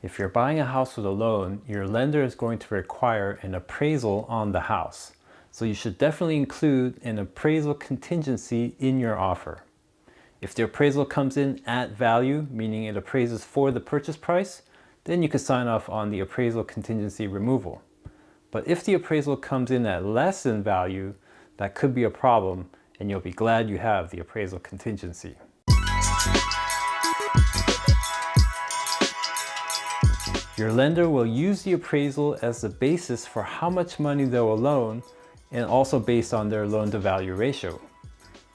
If you're buying a house with a loan, your lender is going to require an appraisal on the house. So you should definitely include an appraisal contingency in your offer. If the appraisal comes in at value, meaning it appraises for the purchase price, then you can sign off on the appraisal contingency removal. But if the appraisal comes in at less than value, that could be a problem, and you'll be glad you have the appraisal contingency. Your lender will use the appraisal as the basis for how much money they will loan, and also based on their loan-to-value ratio.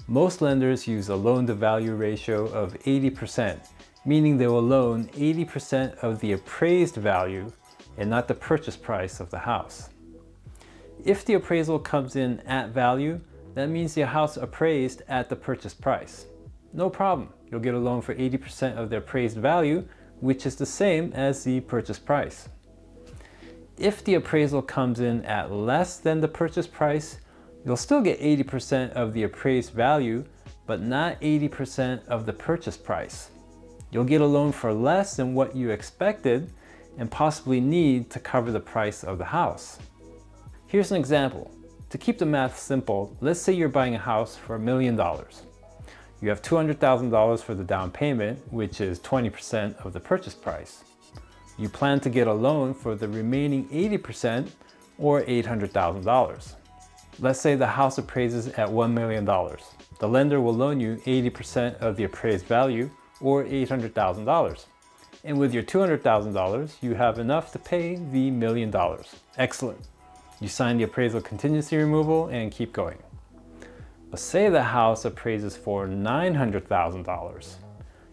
Most lenders use a loan-to-value ratio of 80%, meaning they will loan 80% of the appraised value and not the purchase price of the house. If the appraisal comes in at value, that means the house appraised at the purchase price. No problem, you'll get a loan for 80% of the appraised value, which is the same as the purchase price. If the appraisal comes in at less than the purchase price, you'll still get 80% of the appraised value, but not 80% of the purchase price. You'll get a loan for less than what you expected and possibly need to cover the price of the house. Here's an example. To keep the math simple, let's say you're buying a house for $1 million. You have $200,000 for the down payment, which is 20% of the purchase price. You plan to get a loan for the remaining 80% or $800,000. Let's say the house appraises at $1 million. The lender will loan you 80% of the appraised value or $800,000. And with your $200,000, you have enough to pay the $1 million. Excellent. You sign the appraisal contingency removal and keep going. But say the house appraises for $900,000.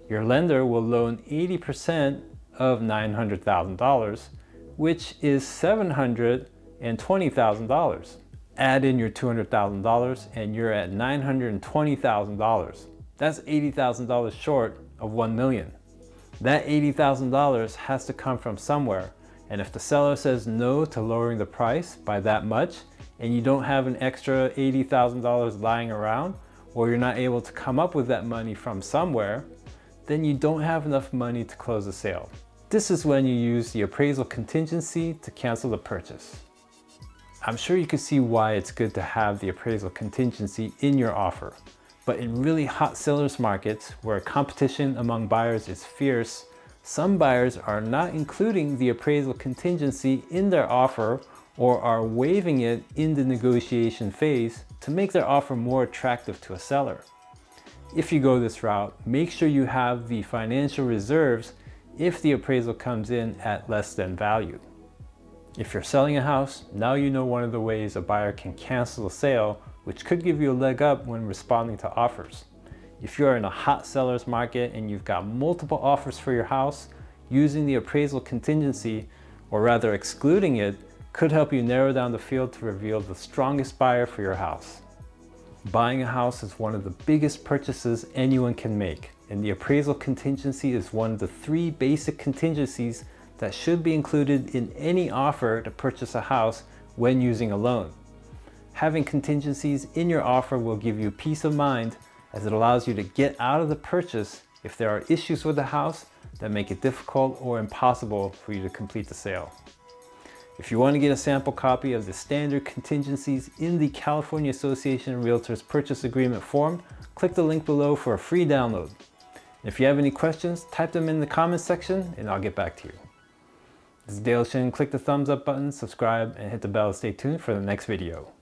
Your lender will loan 80% of $900,000, which is $720,000. Add in your $200,000 and you're at $920,000. That's $80,000 short of $1 million. That $80,000 has to come from somewhere, and if the seller says no to lowering the price by that much, and you don't have an extra $80,000 lying around, or you're not able to come up with that money from somewhere, then you don't have enough money to close the sale. This is when you use the appraisal contingency to cancel the purchase. I'm sure you can see why it's good to have the appraisal contingency in your offer. But in really hot sellers markets where competition among buyers is fierce, some buyers are not including the appraisal contingency in their offer or are waiving it in the negotiation phase to make their offer more attractive to a seller. If you go this route, make sure you have the financial reserves if the appraisal comes in at less than value. If you're selling a house, now you know one of the ways a buyer can cancel a sale, which could give you a leg up when responding to offers. If you're in a hot seller's market and you've got multiple offers for your house, using the appraisal contingency, or rather excluding it, could help you narrow down the field to reveal the strongest buyer for your house. Buying a house is one of the biggest purchases anyone can make, and the appraisal contingency is one of the 3 basic contingencies that should be included in any offer to purchase a house when using a loan. Having contingencies in your offer will give you peace of mind, as it allows you to get out of the purchase if there are issues with the house that make it difficult or impossible for you to complete the sale. If you want to get a sample copy of the standard contingencies in the California Association of Realtors Purchase Agreement form, click the link below for a free download. If you have any questions, type them in the comments section and I'll get back to you. This is Dale Shin. Click the thumbs up button, subscribe, and hit the bell to stay tuned for the next video.